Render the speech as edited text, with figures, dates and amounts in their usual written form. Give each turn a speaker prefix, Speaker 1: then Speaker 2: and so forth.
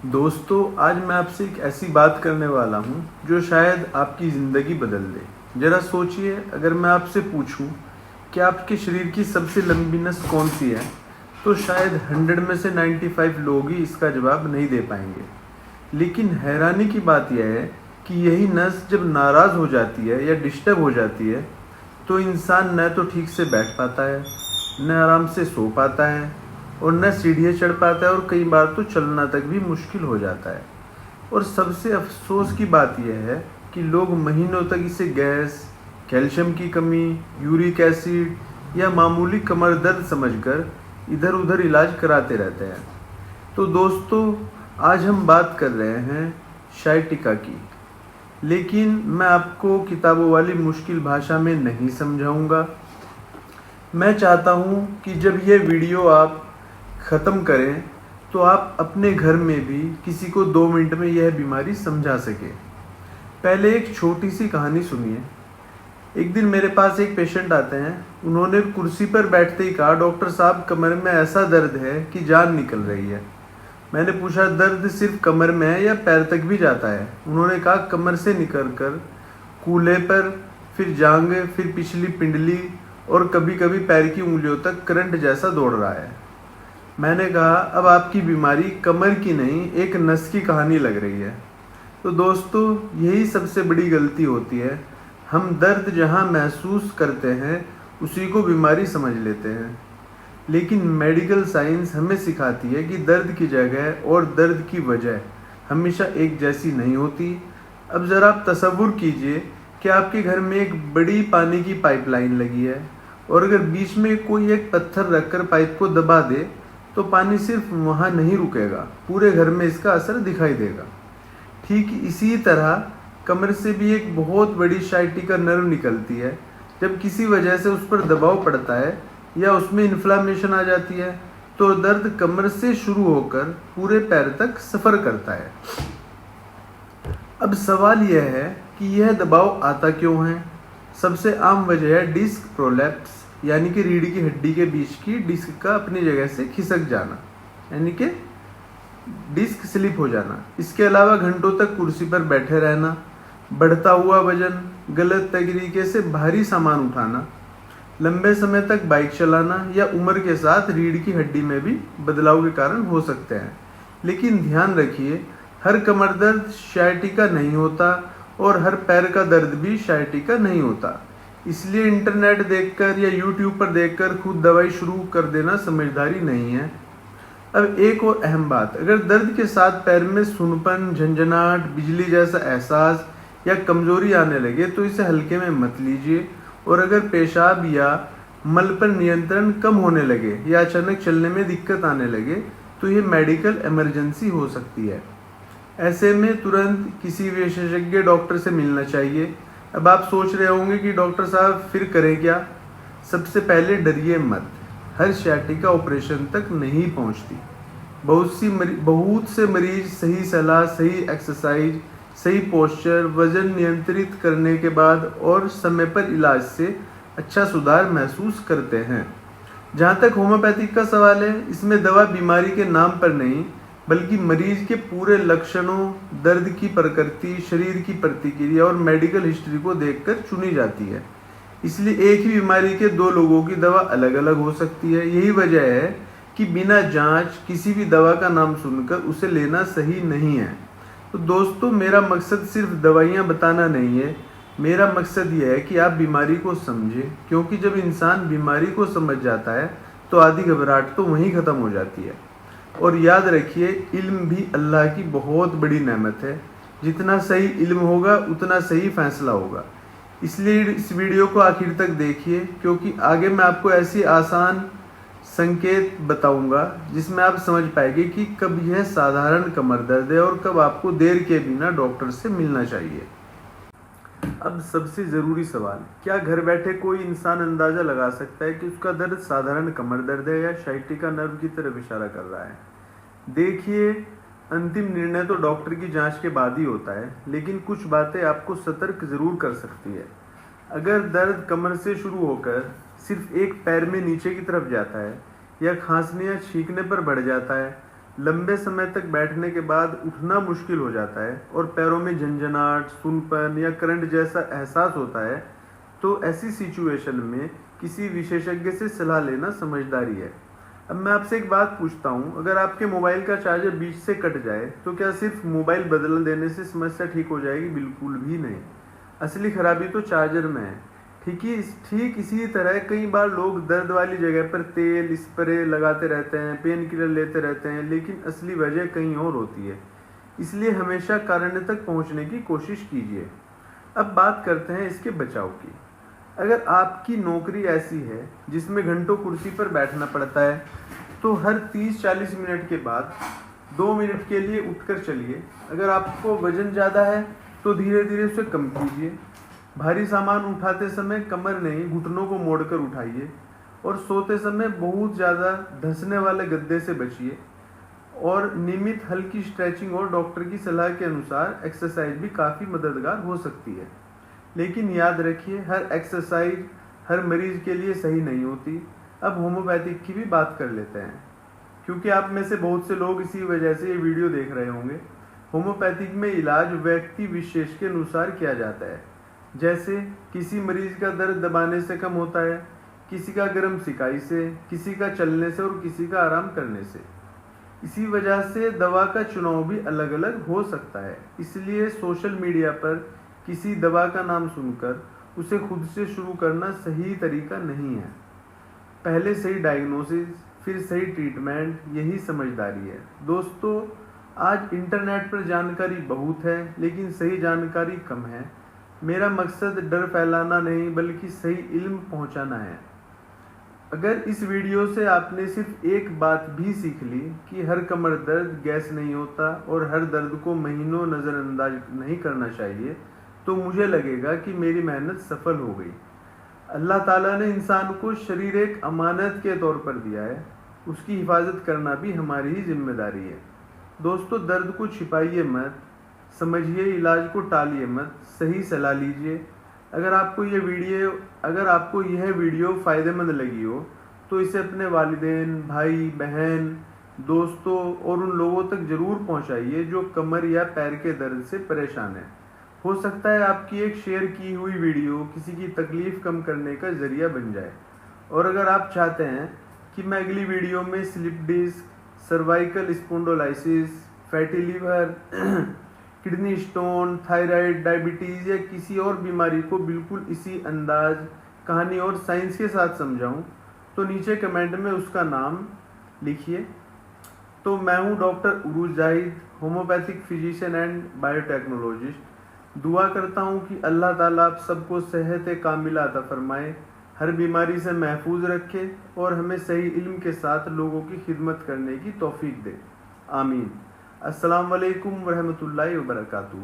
Speaker 1: दोस्तों, आज मैं आपसे एक ऐसी बात करने वाला हूँ जो शायद आपकी ज़िंदगी बदल दे। ज़रा सोचिए, अगर मैं आपसे पूछूं कि आपके शरीर की सबसे लंबी नस कौन सी है, तो शायद 100 में से 95 लोग ही इसका जवाब नहीं दे पाएंगे। लेकिन हैरानी की बात यह है कि यही नस जब नाराज़ हो जाती है या डिस्टर्ब हो जाती है, तो इंसान न तो ठीक से बैठ पाता है, न आराम से सो पाता है, और न सीढ़ियाँ चढ़ पाता है, और कई बार तो चलना तक भी मुश्किल हो जाता है। और सबसे अफसोस की बात यह है कि लोग महीनों तक इसे गैस, कैल्शियम की कमी, यूरिक एसिड या मामूली कमर दर्द समझकर इधर उधर इलाज कराते रहते हैं। तो दोस्तों, आज हम बात कर रहे हैं शाइटिका की। लेकिन मैं आपको किताबों वाली मुश्किल भाषा में नहीं समझाऊंगा। मैं चाहता हूं कि जब यह वीडियो आप ख़त्म करें तो आप अपने घर में भी किसी को 2 मिनट में यह बीमारी समझा सकें। पहले एक छोटी सी कहानी सुनिए। एक दिन मेरे पास एक पेशेंट आते हैं। उन्होंने कुर्सी पर बैठते ही कहा, डॉक्टर साहब, कमर में ऐसा दर्द है कि जान निकल रही है। मैंने पूछा, दर्द सिर्फ कमर में है या पैर तक भी जाता है? उन्होंने कहा, कमर से निकल कर कूल्हे पर, फिर जांघ, फिर पिछली पिंडली और कभी कभी पैर की उंगलियों तक करंट जैसा दौड़ रहा है। मैंने कहा, अब आपकी बीमारी कमर की नहीं, एक नस की कहानी लग रही है। तो दोस्तों, यही सबसे बड़ी गलती होती है। हम दर्द जहां महसूस करते हैं उसी को बीमारी समझ लेते हैं। लेकिन मेडिकल साइंस हमें सिखाती है कि दर्द की जगह और दर्द की वजह हमेशा एक जैसी नहीं होती। अब ज़रा आप तसव्वुर कीजिए कि आपके घर में एक बड़ी पानी की पाइपलाइन लगी है, और अगर बीच में कोई एक पत्थर रखकर पाइप को दबा दे तो पानी सिर्फ वहाँ नहीं रुकेगा, पूरे घर में इसका असर दिखाई देगा। ठीक इसी तरह कमर से भी एक बहुत बड़ी शाइटिका नर्व निकलती है। जब किसी वजह से उस पर दबाव पड़ता है या उसमें इन्फ्लामेशन आ जाती है, तो दर्द कमर से शुरू होकर पूरे पैर तक सफ़र करता है। अब सवाल यह है कि यह दबाव आता क्यों है। सबसे आम वजह है डिस्क प्रोलैप्स, यानी कि रीढ़ की हड्डी के बीच की डिस्क का अपनी जगह से खिसक जाना, यानी कि डिस्क स्लिप हो जाना। इसके अलावा घंटों तक कुर्सी पर बैठे रहना, बढ़ता हुआ वजन, गलत तरीके से भारी सामान उठाना, लंबे समय तक बाइक चलाना या उम्र के साथ रीढ़ की हड्डी में भी बदलाव के कारण हो सकते हैं। लेकिन ध्यान रखिए, हर कमर दर्द शाइटिका नहीं होता और हर पैर का दर्द भी शाइटिका नहीं होता। इसलिए इंटरनेट देखकर या यूट्यूब पर देखकर खुद दवाई शुरू कर देना समझदारी नहीं है। अब एक और अहम बात, अगर दर्द के साथ पैर में सूनपन, झंझनाहट, बिजली जैसा एहसास या कमजोरी आने लगे तो इसे हल्के में मत लीजिए। और अगर पेशाब या मल पर नियंत्रण कम होने लगे या अचानक चलने में दिक्कत आने लगे तो ये मेडिकल इमरजेंसी हो सकती है। ऐसे में तुरंत किसी विशेषज्ञ डॉक्टर से मिलना चाहिए। अब आप सोच रहे होंगे कि डॉक्टर साहब फिर करें क्या? सबसे पहले डरिए मत। हर शाइटिका ऑपरेशन तक नहीं पहुंचती। बहुत से मरीज सही सलाह, सही एक्सरसाइज, सही पोस्चर, वजन नियंत्रित करने के बाद और समय पर इलाज से अच्छा सुधार महसूस करते हैं। जहाँ तक होम्योपैथिक का सवाल है, इसमें दवा बीमारी के नाम पर नहीं बल्कि मरीज के पूरे लक्षणों, दर्द की प्रकृति, शरीर की प्रतिक्रिया और मेडिकल हिस्ट्री को देखकर चुनी जाती है। इसलिए एक ही बीमारी के 2 लोगों की दवा अलग अलग हो सकती है। यही वजह है कि बिना जांच किसी भी दवा का नाम सुनकर उसे लेना सही नहीं है। तो दोस्तों, मेरा मकसद सिर्फ दवाइयाँ बताना नहीं है। मेरा मकसद यह है कि आप बीमारी को समझें, क्योंकि जब इंसान बीमारी को समझ जाता है तो आधी घबराहट तो वहीं ख़त्म हो जाती है। और याद रखिए, इल्म भी अल्लाह की बहुत बड़ी नेमत है। जितना सही इल्म होगा उतना सही फैसला होगा। इसलिए इस वीडियो को आखिर तक देखिए, क्योंकि आगे मैं आपको ऐसी आसान संकेत बताऊंगा जिसमें आप समझ पाएंगे कि कब यह साधारण कमर दर्द है और कब आपको देर के बिना डॉक्टर से मिलना चाहिए। अब सबसे ज़रूरी सवाल, क्या घर बैठे कोई इंसान अंदाज़ा लगा सकता है कि उसका दर्द साधारण कमर दर्द है या शाइटिका नर्व की तरफ इशारा कर रहा है? देखिए, अंतिम निर्णय तो डॉक्टर की जांच के बाद ही होता है, लेकिन कुछ बातें आपको सतर्क ज़रूर कर सकती है। अगर दर्द कमर से शुरू होकर सिर्फ एक पैर में नीचे की तरफ जाता है या खांसने या छींकने पर बढ़ जाता है लंबे समय तक बैठने के बाद उठना मुश्किल हो जाता है और पैरों में झंझनाहट, सुनपन या करंट जैसा एहसास होता है, तो ऐसी सिचुएशन में किसी विशेषज्ञ से सलाह लेना समझदारी है। अब मैं आपसे एक बात पूछता हूँ, अगर आपके मोबाइल का चार्जर बीच से कट जाए तो क्या सिर्फ मोबाइल बदल देने से समस्या ठीक हो जाएगी? बिल्कुल भी नहीं। असली खराबी तो चार्जर में है। ठीक इसी तरह कई बार लोग दर्द वाली जगह पर तेल स्प्रे लगाते रहते हैं, पेन किलर लेते रहते हैं, लेकिन असली वजह कहीं और होती है। इसलिए हमेशा कारण तक पहुंचने की कोशिश कीजिए। अब बात करते हैं इसके बचाव की। अगर आपकी नौकरी ऐसी है जिसमें घंटों कुर्सी पर बैठना पड़ता है, तो हर 30-40 मिनट के बाद 2 मिनट के लिए उठकर चलिए। अगर आपको वजन ज़्यादा है तो धीरे धीरे उसे कम कीजिए। भारी सामान उठाते समय कमर नहीं, घुटनों को मोड़कर उठाइए। और सोते समय बहुत ज़्यादा धंसने वाले गद्दे से बचिए। और नियमित हल्की स्ट्रेचिंग और डॉक्टर की सलाह के अनुसार एक्सरसाइज भी काफ़ी मददगार हो सकती है। लेकिन याद रखिए, हर एक्सरसाइज हर मरीज के लिए सही नहीं होती। अब होम्योपैथिक की भी बात कर लेते हैं, क्योंकि आप में से बहुत से लोग इसी वजह से ये वीडियो देख रहे होंगे। होम्योपैथिक में इलाज व्यक्ति विशेष के अनुसार किया जाता है। जैसे किसी मरीज का दर्द दबाने से कम होता है, किसी का गर्म सिकाई से, किसी का चलने से और किसी का आराम करने से। इसी वजह से दवा का चुनाव भी अलग अलग हो सकता है। इसलिए सोशल मीडिया पर किसी दवा का नाम सुनकर उसे खुद से शुरू करना सही तरीका नहीं है। पहले सही डायग्नोसिस, फिर सही ट्रीटमेंट, यही समझदारी है। दोस्तों, आज इंटरनेट पर जानकारी बहुत है, लेकिन सही जानकारी कम है। मेरा मकसद डर फैलाना नहीं, बल्कि सही इल्म पहुंचाना है। अगर इस वीडियो से आपने सिर्फ एक बात भी सीख ली कि हर कमर दर्द गैस नहीं होता और हर दर्द को महीनों नज़रअंदाज नहीं करना चाहिए, तो मुझे लगेगा कि मेरी मेहनत सफल हो गई। अल्लाह ताला ने इंसान को शरीर एक अमानत के तौर पर दिया है, उसकी हिफाजत करना भी हमारी ही जिम्मेदारी है। दोस्तों, दर्द को छिपाइए मत, समझिए, इलाज को टालिए मत, सही सलाह लीजिए। अगर आपको यह वीडियो फ़ायदेमंद लगी हो तो इसे अपने वालिदैन, भाई बहन, दोस्तों और उन लोगों तक ज़रूर पहुंचाइए जो कमर या पैर के दर्द से परेशान हैं। हो सकता है आपकी एक शेयर की हुई वीडियो किसी की तकलीफ़ कम करने का ज़रिया बन जाए। और अगर आप चाहते हैं कि मैं अगली वीडियो में slip disc, cervical spondylosis, fatty liver, kidney stone, thyroid, diabetes या किसी और बीमारी को बिल्कुल इसी अंदाज, कहानी और साइंस के साथ समझाऊं, तो नीचे कमेंट में उसका नाम लिखिए। तो मैं हूं doctor Urooj Zahid, homeopathic physician and biotechnologist. दुआ करता हूं कि अल्लाह ताला आप सबको सेहत कामिला अता फरमाए, हर बीमारी से महफूज रखे और हमें सही इल्म के साथ लोगों की खिदमत करने की तौफीक दे। आमीन। अस्सलाम वालेकुम वरहमतुल्लाहि वबरकातुहू।